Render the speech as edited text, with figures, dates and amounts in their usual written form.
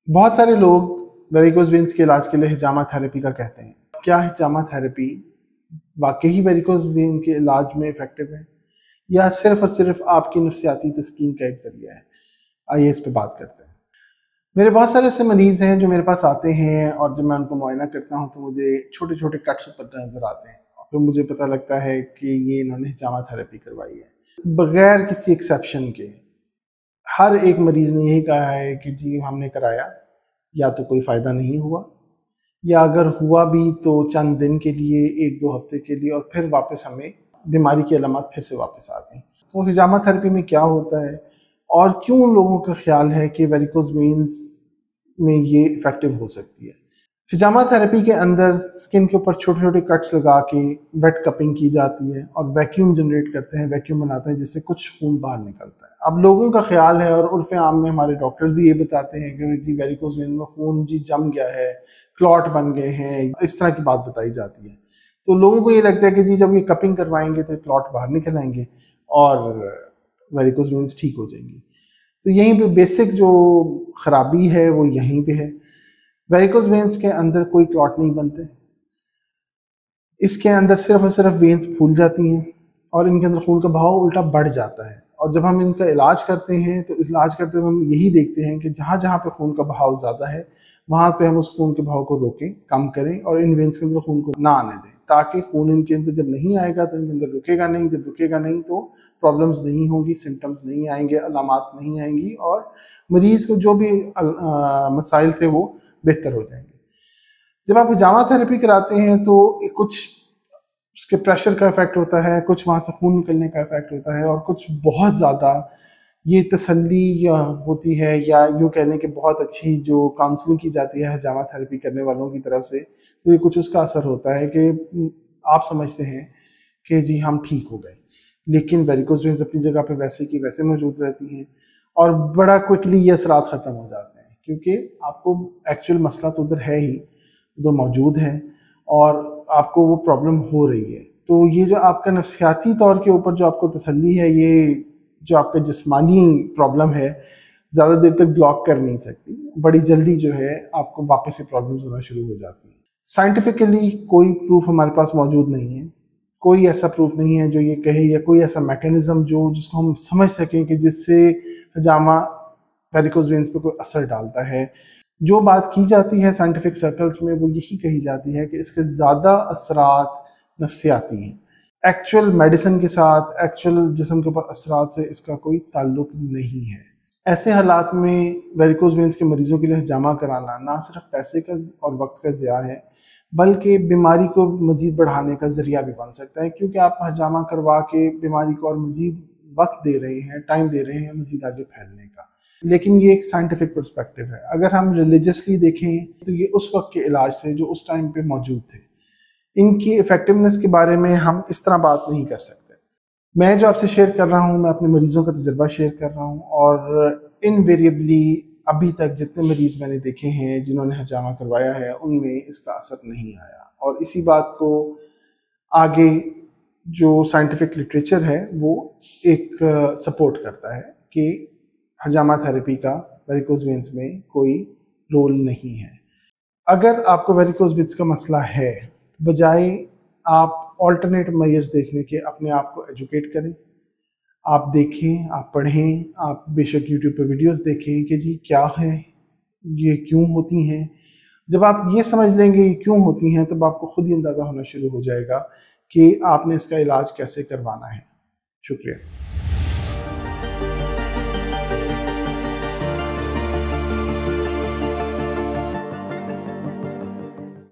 बहुत सारे लोग वेरिकोज वेन्स के इलाज के लिए हिजामा थेरेपी का कहते हैं। क्या हिजामा थेरेपी वाकई वेरिकोज वेन के इलाज में इफेक्टिव है या सिर्फ और सिर्फ आपकी नफ्सियाती तस्कीन का एक जरिया है? आइए इस पे बात करते हैं। मेरे बहुत सारे ऐसे मरीज़ हैं जो मेरे पास आते हैं और जब मैं उनको मुआयना करता हूँ तो मुझे छोटे छोटे कट्स ऊपर नज़र आते हैं और फिर मुझे पता लगता है कि ये इन्होंने हिजामा थेरेपी करवाई है। बगैर किसी एक्सेप्शन के हर एक मरीज़ ने यही कहा है कि जी हमने कराया, या तो कोई फ़ायदा नहीं हुआ, या अगर हुआ भी तो चंद दिन के लिए, 1-2 हफ्ते के लिए, और फिर वापस हमें बीमारी की अलामत फिर से वापस आ गई। तो हिजामा थेरेपी में क्या होता है और क्यों लोगों का ख्याल है कि वेरिकोज वेन्स में ये इफ़ेक्टिव हो सकती है? हिजामा थेरेपी के अंदर स्किन के ऊपर छोटे छोटे कट्स लगा के वेट कपिंग की जाती है और वैक्यूम जनरेट करते हैं, वैक्यूम बनाते हैं जिससे कुछ खून बाहर निकलता है। अब लोगों का ख्याल है और उर्फ़ आम में हमारे डॉक्टर्स भी ये बताते हैं कि जी वेरिकोज वेन में खून जी जम गया है, क्लॉट बन गए हैं, इस तरह की बात बताई जाती है। तो लोगों को ये लगता है कि जी जब ये कपिंग करवाएंगे तो क्लॉट बाहर निकल आएंगे और वेरिकोज वेन्स ठीक हो जाएंगी। तो यहीं पे बेसिक जो ख़राबी है वो यहीं पे है। वेरिकोज वेन्स के अंदर कोई क्लॉट नहीं बनते, इसके अंदर सिर्फ और सिर्फ वेन्स फूल जाती हैं और इनके अंदर खून का बहाव उल्टा बढ़ जाता है। और जब हम इनका इलाज करते हैं तो इलाज करते हुए हम यही देखते हैं कि जहाँ जहाँ पे खून का बहाव ज़्यादा है वहाँ पे हम उस खून के बहाव को रोकें, कम करें और इन वेन्स के अंदर खून को ना आने दें, ताकि खून इनके अंदर जब नहीं आएगा तो इनके अंदर रुकेगा नहीं, जब रुकेगा नहीं तो प्रॉब्लम्स नहीं होगी, सिम्टम्स नहीं आएंगे, अलामात नहीं आएंगी और मरीज़ को जो भी मसाइल थे वो बेहतर हो जाएंगे। जब आप हिजामा थेरेपी कराते हैं तो कुछ उसके प्रेशर का इफेक्ट होता है, कुछ वहाँ से खून निकलने का इफेक्ट होता है और कुछ बहुत ज़्यादा ये तसल्ली होती है या यूँ कह लें कि बहुत अच्छी जो काउंसलिंग की जाती है हिजामा थेरेपी करने वालों की तरफ से, तो ये कुछ उसका असर होता है कि आप समझते हैं कि जी हम ठीक हो गए, लेकिन वेरिकोज वेन्स अपनी जगह पे वैसे की वैसे मौजूद रहती हैं और बड़ा क्विकली ये असरात ख़त्म हो जाते हैं, क्योंकि आपको एक्चुअल मसला तो उधर है ही, जो मौजूद है और आपको वो प्रॉब्लम हो रही है। तो ये जो आपका नफ्सियाती तौर के ऊपर जो आपको तसल्ली है, ये जो आपका जिस्मानी प्रॉब्लम है ज़्यादा देर तक ब्लॉक कर नहीं सकती, बड़ी जल्दी जो है आपको वापस से प्रॉब्लम्स होना शुरू हो जाती हैं। साइंटिफिकली कोई प्रूफ हमारे पास मौजूद नहीं है, कोई ऐसा प्रूफ नहीं है जो ये कहे या कोई ऐसा मैकेनिज्म जो जिसको हम समझ सकें कि जिससे हिजामा वेरिकोज वेन्स पे कोई असर डालता है। जो बात की जाती है साइंटिफिक सर्कल्स में वो यही कही जाती है कि इसके ज़्यादा असरात नफ्सियाती हैं, एक्चुअल मेडिसिन के साथ, एक्चुअल जिस्म के ऊपर असरात से इसका कोई ताल्लुक नहीं है। ऐसे हालात में वेरिकोज वेन्स के मरीज़ों के लिए हिजामा कराना ना सिर्फ पैसे का और वक्त का ज़िया है, बल्कि बीमारी को मज़ीद बढ़ाने का ज़रिया भी बन सकता है, क्योंकि आप हिजामा करवा के बीमारी को और मज़ीद वक्त दे रहे हैं, टाइम दे रहे हैं मज़ीद आगे फैलने का। लेकिन ये एक साइंटिफिक पर्सपेक्टिव है। अगर हम रिलीजियसली देखें तो ये उस वक्त के इलाज थे जो उस टाइम पे मौजूद थे, इनकी इफ़ेक्टिवनेस के बारे में हम इस तरह बात नहीं कर सकते। मैं जो आपसे शेयर कर रहा हूँ, मैं अपने मरीज़ों का तजुर्बा शेयर कर रहा हूँ और इनवेरिएबली अभी तक जितने मरीज़ मैंने देखे हैं जिन्होंने हिजामा करवाया है उनमें इसका असर नहीं आया, और इसी बात को आगे जो साइंटिफिक लिटरेचर है वो एक सपोर्ट करता है कि हिजामा थेरेपी का वेरिकोज वेन्स में कोई रोल नहीं है। अगर आपको वेरिकोज वेन्स का मसला है, बजाय आप ऑल्टरनेट मेजर्स देखने के अपने आप को एजुकेट करें, आप देखें, आप पढ़ें, आप बेशक यूट्यूब पर वीडियोस देखें कि जी क्या है, ये क्यों होती हैं। जब आप ये समझ लेंगे ये क्यों होती हैं तब आपको खुद ही अंदाज़ा होना शुरू हो जाएगा कि आपने इसका इलाज कैसे करवाना है। शुक्रिया।